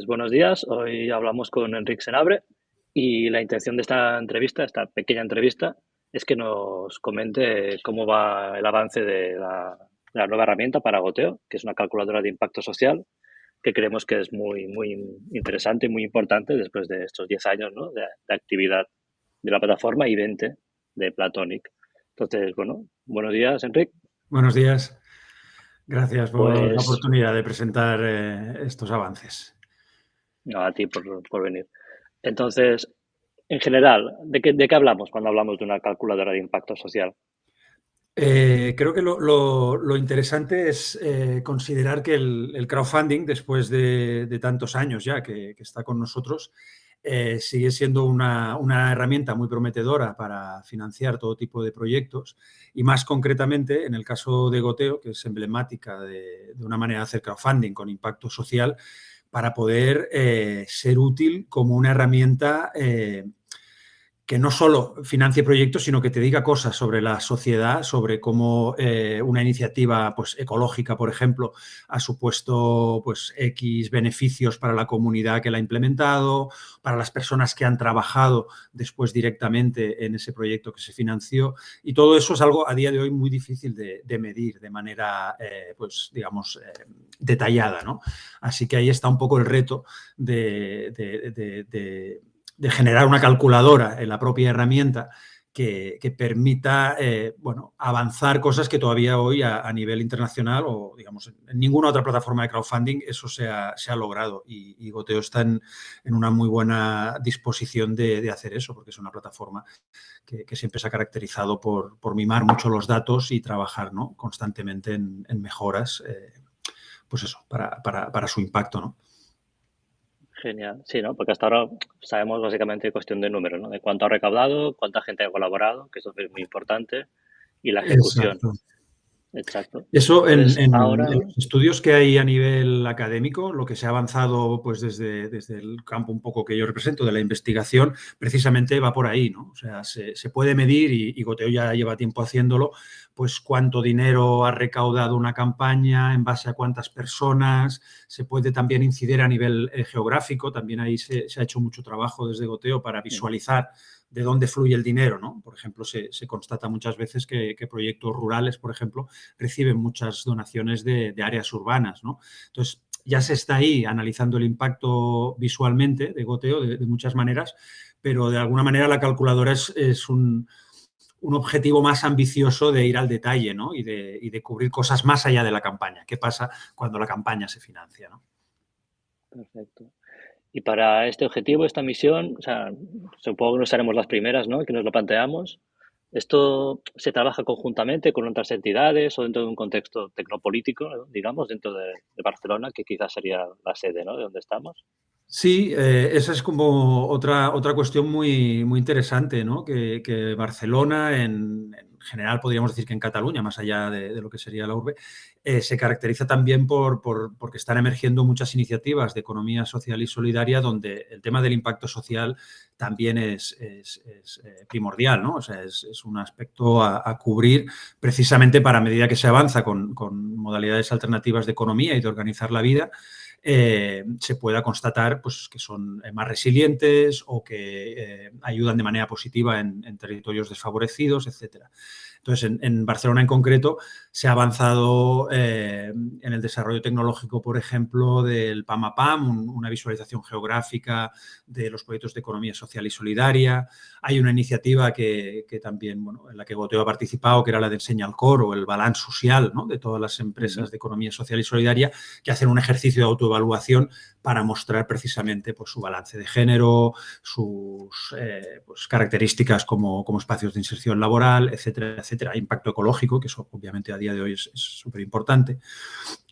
Pues buenos días, hoy hablamos con Enric Senabre y la intención de esta entrevista, esta pequeña entrevista, es que nos comente cómo va el avance de la nueva herramienta para goteo, que es una calculadora de impacto social, que creemos que es muy interesante y muy importante después de estos 10 años, ¿no?, de actividad de la plataforma y 20 de Platonic. Entonces, bueno, buenos días, Enric. Buenos días. Gracias por la Pues oportunidad de presentar estos avances. no, a ti por venir. Entonces, en general, ¿de qué hablamos cuando hablamos de una calculadora de impacto social? Creo que lo interesante es considerar que el crowdfunding, después de tantos años ya que está con nosotros, sigue siendo una herramienta muy prometedora para financiar todo tipo de proyectos y más concretamente en el caso de Goteo, que es emblemática de una manera de hacer crowdfunding con impacto social, para poder ser útil como una herramienta que no solo financie proyectos, sino que te diga cosas sobre la sociedad, sobre cómo una iniciativa pues, ecológica, por ejemplo, ha supuesto pues, X beneficios para la comunidad que la ha implementado, para las personas que han trabajado después directamente en ese proyecto que se financió. Y todo eso es algo a día de hoy muy difícil de medir de manera, pues, digamos, detallada, ¿no? Así que ahí está un poco el reto de generar una calculadora en la propia herramienta que permita bueno, avanzar cosas que todavía hoy a nivel internacional o digamos en ninguna otra plataforma de crowdfunding eso se ha logrado y Goteo está en una muy buena disposición de hacer eso porque es una plataforma que siempre se ha caracterizado por mimar mucho los datos y trabajar, ¿no?, constantemente en mejoras pues eso, para su impacto, ¿no? Genial, sí, ¿no? Porque hasta ahora sabemos básicamente cuestión de números, ¿no? De cuánto ha recaudado, cuánta gente ha colaborado, que eso es muy importante, y la ejecución. Exacto. Exacto. Eso Entonces, en ahora, los estudios que hay a nivel académico, lo que se ha avanzado pues desde el campo un poco que yo represento, de la investigación, precisamente va por ahí, ¿no? O sea, se puede medir, y Goteo ya lleva tiempo haciéndolo, pues cuánto dinero ha recaudado una campaña, en base a cuántas personas, se puede también incidir a nivel geográfico, también ahí se ha hecho mucho trabajo desde Goteo para visualizar de dónde fluye el dinero, ¿no? Por ejemplo, se constata muchas veces que proyectos rurales, por ejemplo, reciben muchas donaciones de áreas urbanas, ¿no? Entonces, ya se está ahí analizando el impacto visualmente de goteo de muchas maneras, pero de alguna manera la calculadora es un objetivo más ambicioso de ir al detalle, ¿no? Y de cubrir cosas más allá de la campaña. ¿Qué pasa cuando la campaña se financia, ¿no? perfecto. Y para este objetivo, esta misión, o sea, supongo que no seremos las primeras, ¿no?, que nos lo planteamos. ¿Esto se trabaja conjuntamente con otras entidades o dentro de un contexto tecnopolítico, ¿no?, digamos, dentro de Barcelona, que quizás sería la sede, ¿no?, de donde estamos? Sí, esa es como otra cuestión muy interesante, ¿no? Que Barcelona, en general podríamos decir que en Cataluña, más allá de lo que sería la urbe, se caracteriza también porque están emergiendo muchas iniciativas de economía social y solidaria donde el tema del impacto social también es primordial, ¿no? O sea, es un aspecto a cubrir precisamente para a medida que se avanza con modalidades alternativas de economía y de organizar la vida, se pueda constatar pues, que son más resilientes o que ayudan de manera positiva en territorios desfavorecidos, etcétera. Entonces, en Barcelona en concreto se ha avanzado en el desarrollo tecnológico, por ejemplo, del PAMAPAM, una visualización geográfica de los proyectos de economía social y solidaria. Hay una iniciativa que también, bueno, en la que Goteo ha participado, que era la de Ensenya al Cor, o el Balanç Social, ¿no?, de todas las empresas de economía social y solidaria, que hacen un ejercicio de autoevaluación para mostrar precisamente pues, su balance de género, sus pues, características como espacios de inserción laboral, etcétera, etcétera. Impacto ecológico, que eso obviamente a día de hoy es súper importante.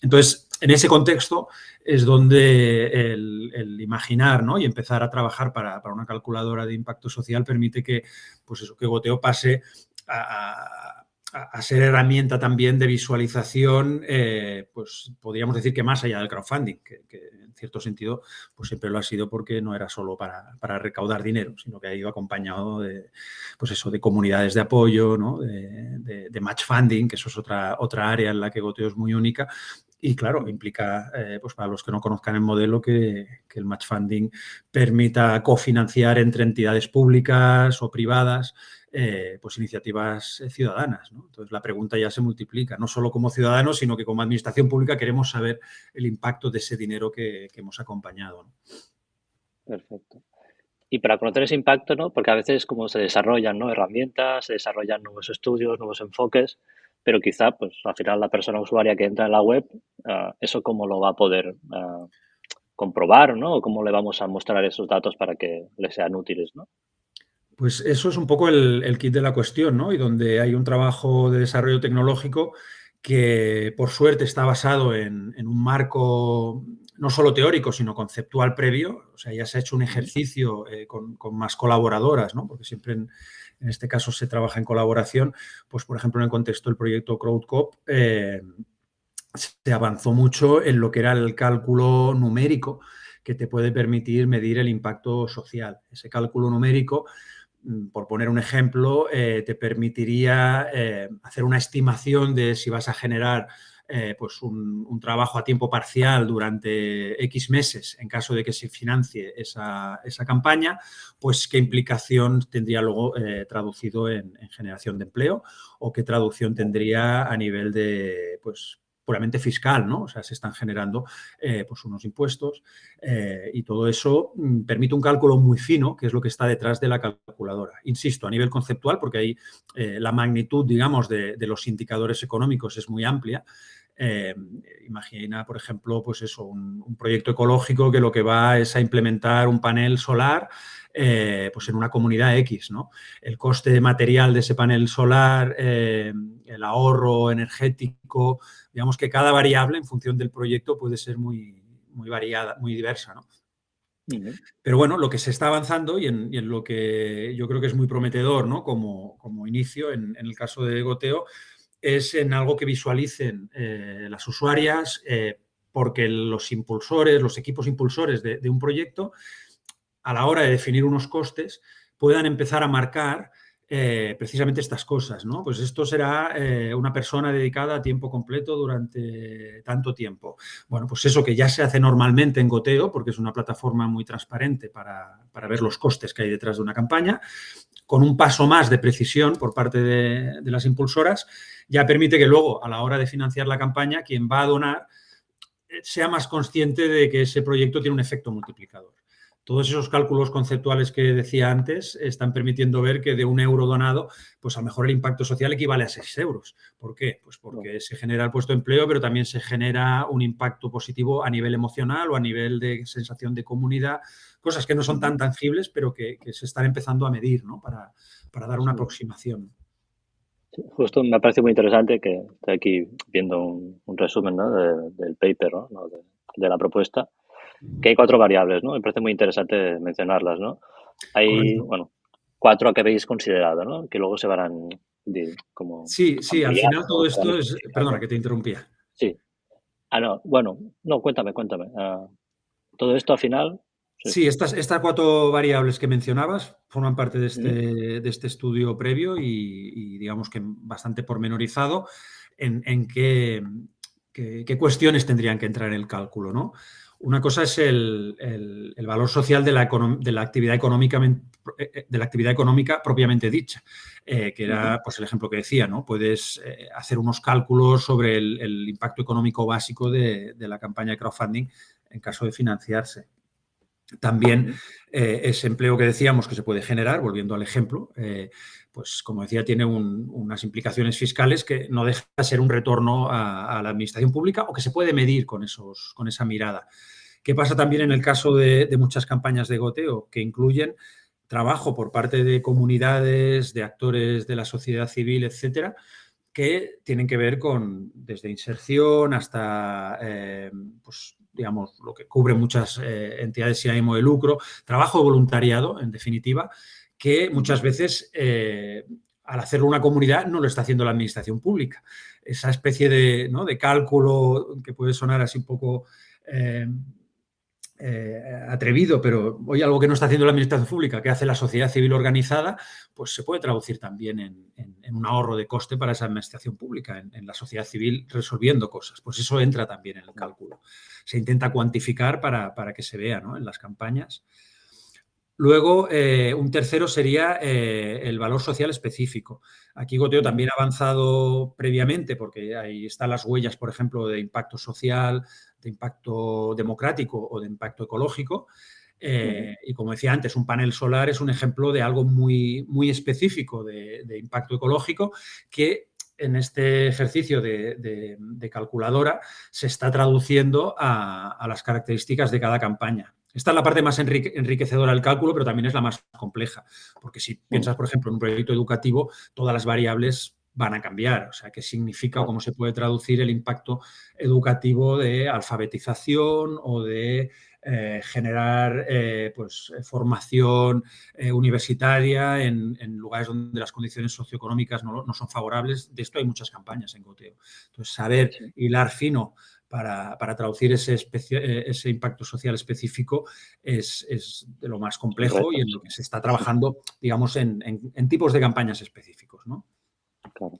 Entonces, en ese contexto es donde el imaginar, ¿no?, y empezar a trabajar para una calculadora de impacto social permite que, pues eso, que Goteo pase a ser herramienta también de visualización, pues podríamos decir que más allá del crowdfunding, que en cierto sentido pues siempre lo ha sido porque no era solo para recaudar dinero, sino que ha ido acompañado de, pues eso, de comunidades de apoyo, ¿no?, de match funding, que eso es otra área en la que Goteo es muy única, Y claro, implica, pues para los que no conozcan el modelo, que el match funding permita cofinanciar entre entidades públicas o privadas pues iniciativas ciudadanas, ¿no? Entonces la pregunta ya se multiplica, no solo como ciudadanos, sino que como administración pública queremos saber el impacto de ese dinero que hemos acompañado, ¿no? Perfecto. Y para conocer ese impacto, ¿no? Porque a veces como se desarrollan, ¿no? Herramientas, se desarrollan nuevos estudios, nuevos enfoques, pero quizá, pues al final la persona usuaria que entra en la web, eso cómo lo va a poder comprobar, ¿no? O cómo le vamos a mostrar esos datos para que le sean útiles, ¿no? Pues eso es un poco el kit de la cuestión, ¿no? Y donde hay un trabajo de desarrollo tecnológico que, por suerte, está basado en un marco no solo teórico, sino conceptual previo. O sea, ya se ha hecho un Ujú. ejercicio con más colaboradoras, ¿no? Porque siempre en este caso se trabaja en colaboración. Pues, por ejemplo, en el contexto del proyecto CrowdCop, se avanzó mucho en lo que era el cálculo numérico que te puede permitir medir el impacto social. Ese cálculo numérico, por poner un ejemplo, te permitiría hacer una estimación de si vas a generar pues un trabajo a tiempo parcial durante X meses en caso de que se financie esa campaña, pues qué implicación tendría luego traducido en generación de empleo o qué traducción tendría a nivel de, pues, puramente fiscal, ¿no? O sea, se están generando pues unos impuestos y todo eso permite un cálculo muy fino, que es lo que está detrás de la calculadora. Insisto, a nivel conceptual, porque ahí la magnitud, digamos, de los indicadores económicos es muy amplia. Imagina, por ejemplo, pues eso, un proyecto ecológico que lo que va es a implementar un panel solar pues en una comunidad X, ¿no? El coste material de ese panel solar, el ahorro energético, digamos que cada variable en función del proyecto puede ser muy variada, muy diversa, ¿no? Ujú. Pero bueno, lo que se está avanzando y en lo que yo creo que es muy prometedor, ¿no? Como inicio en el caso de Goteo, es en algo que visualicen las usuarias, porque los impulsores, los equipos impulsores de un proyecto, a la hora de definir unos costes, puedan empezar a marcar precisamente estas cosas, ¿no? Pues esto será una persona dedicada a tiempo completo durante tanto tiempo. Bueno, pues eso que ya se hace normalmente en Goteo, porque es una plataforma muy transparente para ver los costes que hay detrás de una campaña, con un paso más de precisión por parte de las impulsoras, ya permite que luego, a la hora de financiar la campaña, quien va a donar sea más consciente de que ese proyecto tiene un efecto multiplicador. Todos esos cálculos conceptuales que decía antes están permitiendo ver que de 1 euro donado, pues a lo mejor el impacto social equivale a 6 euros. ¿Por qué? Pues No. porque se genera el puesto de empleo, pero también se genera un impacto positivo a nivel emocional o a nivel de sensación de comunidad, cosas que no son Ujú. tan tangibles, pero que se están empezando a medir, ¿no? Para dar una Sí. aproximación. Sí, justo me parece muy interesante que estoy aquí viendo un resumen, ¿no? Del paper, ¿no? ¿No? De la propuesta, que hay cuatro variables, ¿no? Me parece muy interesante mencionarlas, ¿no? Hay, Correcto. bueno, cuatro que habéis considerado, ¿no? Que luego se van como Sí, sí, al final ampliando, todo se van esto es, perdona especificando. que te interrumpía. Sí. Ah, no, bueno, no, cuéntame, cuéntame. Todo esto al final, sí. Sí, estas 4 variables que mencionabas forman parte Ujú. de este estudio previo y digamos que bastante pormenorizado en qué cuestiones tendrían que entrar en el cálculo, ¿no? Una cosa es el valor social de la actividad de la actividad económica propiamente dicha, que Ujú. era pues, el ejemplo que decía, ¿no? Puedes hacer unos cálculos sobre el impacto económico básico de la campaña de crowdfunding en caso de financiarse. También Ujú. ese empleo que decíamos que se puede generar, volviendo al ejemplo, pues como decía, tiene unas implicaciones fiscales que no deja de ser un retorno a la administración pública o que se puede medir con esa mirada. ¿Qué pasa también en Ujú. el caso de muchas campañas de goteo que incluyen trabajo por parte de comunidades, de actores de la sociedad civil, etcétera, que tienen que ver con desde inserción hasta, pues, digamos, lo que cubren muchas entidades sin ánimo de lucro, trabajo de voluntariado, en definitiva, que Ujú. muchas veces, al hacerlo una comunidad, no lo está haciendo la administración pública. Esa especie de, ¿no? de cálculo que puede sonar así un poco eh, atrevido, pero hoy algo que no está haciendo la administración pública, que hace la sociedad civil organizada, pues se puede traducir también en un ahorro de coste para esa administración pública, en la sociedad civil resolviendo cosas. Pues eso entra también en el cálculo. Se intenta cuantificar para que se vea, ¿no?, en las campañas. Luego, un tercero sería el valor social específico. Aquí Goteo también ha avanzado previamente porque ahí están las huellas, por ejemplo, de impacto social, de impacto democrático o de impacto ecológico. Y como decía antes, un panel solar es un ejemplo de algo muy, muy específico de impacto ecológico que en este ejercicio de calculadora se está traduciendo a las características de cada campaña. Esta es la parte más enriquecedora del cálculo, pero también es la más compleja, porque si piensas, por ejemplo, en un proyecto educativo, todas las variables van a cambiar. O sea, qué significa o cómo se puede traducir el impacto educativo de alfabetización o de generar formación universitaria en lugares donde las condiciones socioeconómicas no son favorables. De esto hay muchas campañas en Goteo. Entonces, saber hilar fino para traducir ese impacto social específico es de lo más complejo y en lo que se está trabajando, digamos, en tipos de campañas específicos, ¿no? Claro.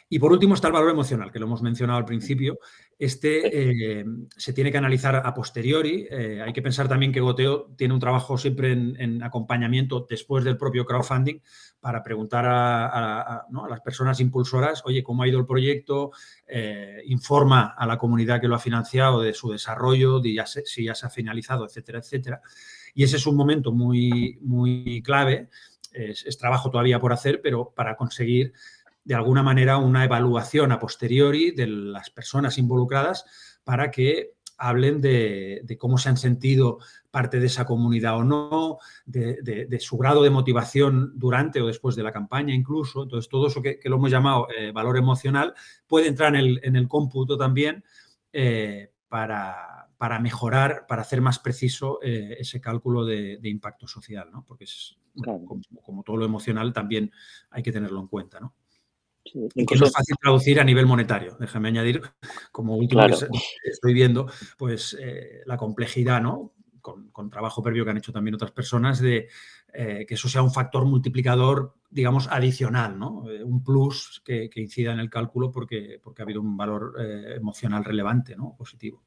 Y por último está el valor emocional, que lo hemos mencionado al principio. Se tiene que analizar a posteriori. Hay que pensar también que Goteo tiene un trabajo siempre en acompañamiento después del propio crowdfunding para preguntar a las personas impulsoras, oye, ¿cómo ha ido el proyecto? Informa a la comunidad que lo ha financiado de su desarrollo, si ya se ha finalizado, etcétera, etcétera. Y ese es un momento muy, muy clave. Es trabajo todavía por hacer, pero para conseguir de alguna manera una evaluación a posteriori de las personas involucradas para que hablen de cómo se han sentido parte de esa comunidad o no, de su grado de motivación durante o después de la campaña incluso. Entonces, todo eso que lo hemos llamado valor emocional puede entrar en el cómputo también para mejorar, para hacer más preciso ese cálculo de impacto social, ¿no? Porque como todo lo emocional también hay que tenerlo en cuenta, ¿no? Sí, Y que no incluso, es fácil traducir a nivel monetario. Déjame añadir, como último claro, que estoy viendo, pues la complejidad, ¿no? Con trabajo previo que han hecho también otras personas, de que eso sea un factor multiplicador, digamos, adicional, ¿no? Un plus que incida en el cálculo porque ha habido un valor emocional relevante, ¿no? Positivo.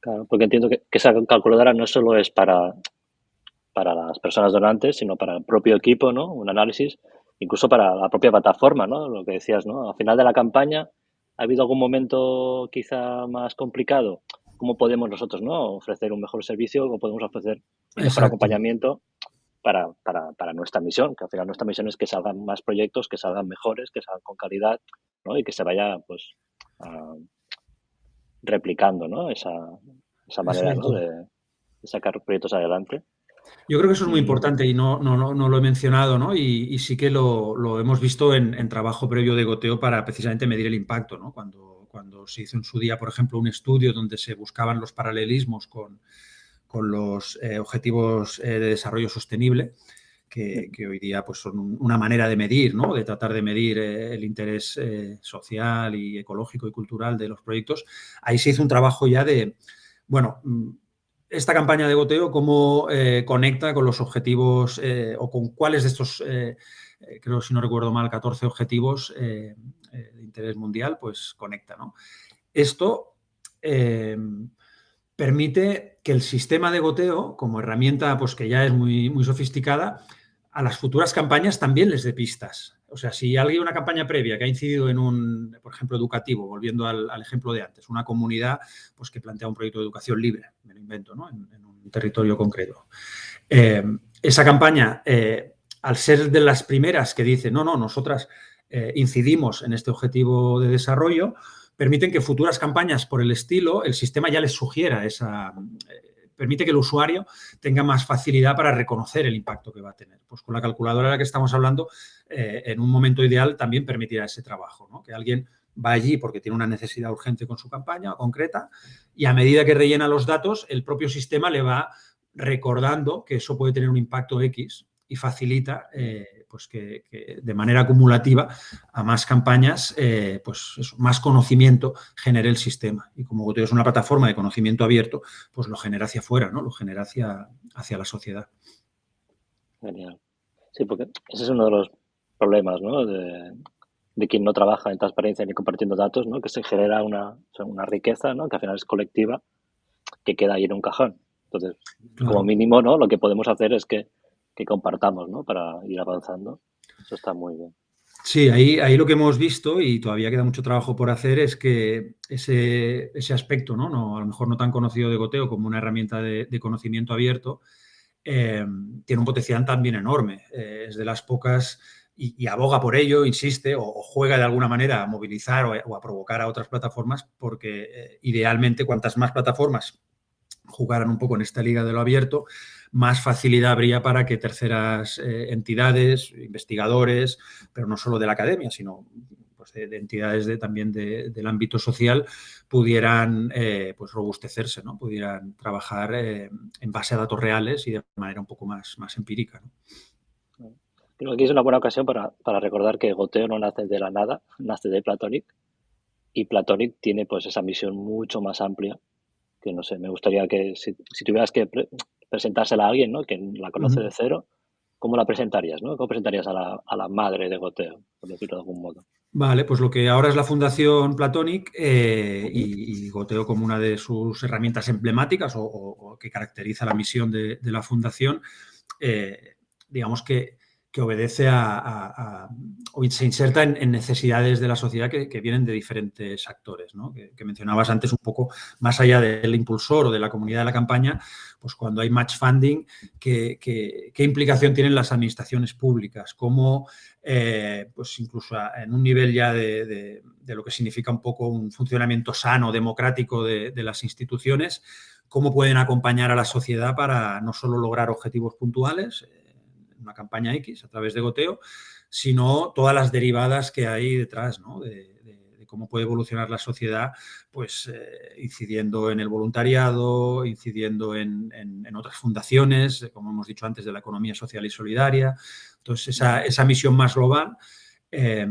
claro, porque entiendo que esa calculadora no solo es para las personas donantes, sino para el propio equipo, ¿no? Un análisis, incluso para la propia plataforma, ¿no? Lo que decías, ¿no? Al final de la campaña, ¿ha habido algún momento quizá más complicado? ¿Cómo podemos nosotros, ¿no?, ofrecer un mejor servicio? ¿Cómo podemos ofrecer un mejor Exacto. acompañamiento para nuestra misión? Que al final nuestra misión es que salgan más proyectos, que salgan mejores, que salgan con calidad, ¿no? Y que se vaya, pues, replicando, ¿no? Esa manera, ¿no?, Exacto. de sacar proyectos adelante. Yo creo que eso es muy Y importante y no lo he mencionado, ¿no? Y sí que lo hemos visto en trabajo previo de Goteo para precisamente medir el impacto, ¿no? Cuando se hizo en su día, por ejemplo, un estudio donde se buscaban los paralelismos con los objetivos de desarrollo sostenible, que hoy día pues, son una manera de medir, ¿no? De tratar de medir el interés social y ecológico y cultural de los proyectos. Ahí se hizo un trabajo ya de, bueno, esta campaña de Goteo, cómo conecta con los objetivos o con cuáles de estos, creo, si no recuerdo mal, 14 objetivos de interés mundial, pues conecta, ¿no? Esto permite que el sistema de goteo, como herramienta pues, que ya es muy, muy sofisticada, a las futuras campañas también les dé pistas. O sea, si alguien una campaña previa que ha incidido en un, por ejemplo, educativo, volviendo al ejemplo de antes, una comunidad pues, que plantea un proyecto de educación libre, me lo invento, ¿no? en un territorio concreto. Esa campaña, al ser de las primeras que dice, no, nosotras incidimos en este objetivo de desarrollo, permiten que futuras campañas por el estilo, el sistema ya les sugiera permite que el usuario tenga más facilidad para reconocer el impacto que va a tener. Pues con la calculadora de la que estamos hablando, en un momento ideal también permitirá ese trabajo, ¿no? Que alguien va allí porque tiene una necesidad urgente con su campaña concreta y a medida que rellena los datos, el propio sistema le va recordando que eso puede tener un impacto X y facilita pues que de manera acumulativa a más campañas, pues eso, más conocimiento genere el sistema. Y como Goteo es una plataforma de conocimiento abierto, pues lo genera hacia afuera, ¿no? Lo genera hacia la sociedad. Genial. Sí, porque ese es uno de los problemas, ¿no? De quien no trabaja en transparencia ni compartiendo datos, ¿no? Que se genera una riqueza, ¿no? Que al final es colectiva, que queda ahí en un cajón. Entonces, como Claro. mínimo, ¿no? Lo que podemos hacer es que compartamos, ¿no? Para ir avanzando. Eso está muy bien. Sí, ahí lo que hemos visto, y todavía queda mucho trabajo por hacer, es que ese aspecto, ¿no? A lo mejor no tan conocido de Goteo como una herramienta de conocimiento abierto, tiene un potencial también enorme. Es de las pocas, y aboga por ello, insiste, o juega de alguna manera a movilizar o a provocar a otras plataformas, porque idealmente cuantas más plataformas jugaran un poco en esta liga de lo abierto, más facilidad habría para que terceras entidades, investigadores, pero no solo de la academia, sino pues de entidades también del ámbito social, pudieran pues robustecerse, ¿no? Pudieran trabajar en base a datos reales y de manera un poco más empírica, ¿no? Creo que aquí es una buena ocasión para recordar que Goteo no nace de la nada, nace de Platonic, y Platonic tiene pues esa misión mucho más amplia, que no sé, me gustaría que si tuvieras que presentársela a alguien, ¿no? Que la Uh conoce -huh. de cero, ¿cómo la presentarías, no? ¿Cómo presentarías a la madre de Goteo, por decirlo de algún modo? Vale, pues lo que ahora es la Fundación Platonic Ujú. y Goteo como una de sus herramientas emblemáticas o que caracteriza la misión de la Fundación, digamos que obedece o se inserta en necesidades de la sociedad que vienen de diferentes actores, ¿no? Que mencionabas antes un poco, más allá del impulsor o de la comunidad de la campaña, pues cuando hay match funding, ¿qué implicación tienen las administraciones públicas? ¿Cómo pues incluso en un nivel ya de lo que significa un poco un funcionamiento sano, democrático de las instituciones, cómo pueden acompañar a la sociedad para no solo lograr objetivos puntuales, una campaña X a través de Goteo, sino todas las derivadas que hay detrás, ¿no? De cómo puede evolucionar la sociedad, pues incidiendo en el voluntariado, incidiendo en otras fundaciones, como hemos dicho antes, de la economía social y solidaria. Entonces, esa misión más global, eh,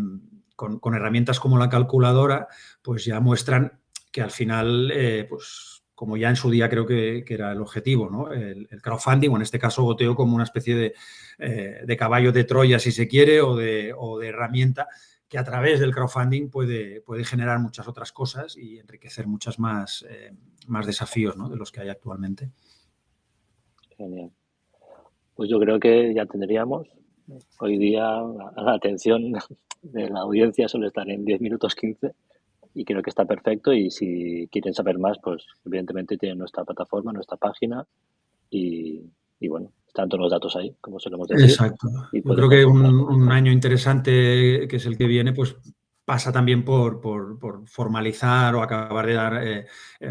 con herramientas como la calculadora, pues ya muestran que al final, pues como ya en su día creo que era el objetivo, ¿no? El crowdfunding, o en este caso Goteo como una especie de caballo de Troya, si se quiere, o de herramienta que a través del crowdfunding puede generar muchas otras cosas y enriquecer muchas más desafíos, ¿no? De los que hay actualmente. Genial. Pues yo creo que ya tendríamos. Hoy día la atención de la audiencia suele estar en 10 minutos 15 y creo que está perfecto y si quieren saber más, pues evidentemente tienen nuestra plataforma, nuestra página y, y bueno, están todos los datos ahí, como solemos decir, Exacto. y Yo pueden creo que consultar. un año interesante, que es el que viene, pues pasa también por formalizar o acabar de dar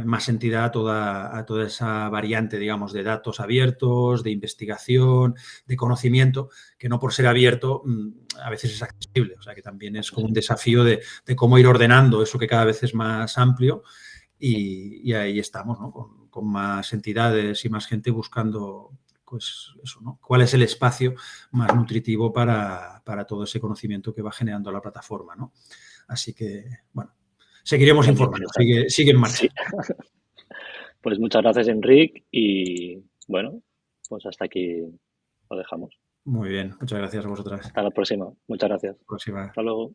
más entidad a toda esa variante, digamos, de datos abiertos, de investigación, de conocimiento, que no por ser abierto a veces es accesible. O sea, que también es como un desafío de cómo ir ordenando eso que cada vez es más amplio y ahí estamos, ¿no? Con más entidades y más gente buscando pues eso, ¿no? ¿Cuál es el espacio más nutritivo para todo ese conocimiento que va generando la plataforma, ¿no? Así que, bueno, seguiremos Suena muy informando, interesante. sigue en marcha. Sí, pues muchas gracias, Enric, y bueno, pues hasta aquí lo dejamos. Muy bien, muchas gracias a vosotras. Hasta la próxima. Muchas gracias. Próxima. Hasta luego.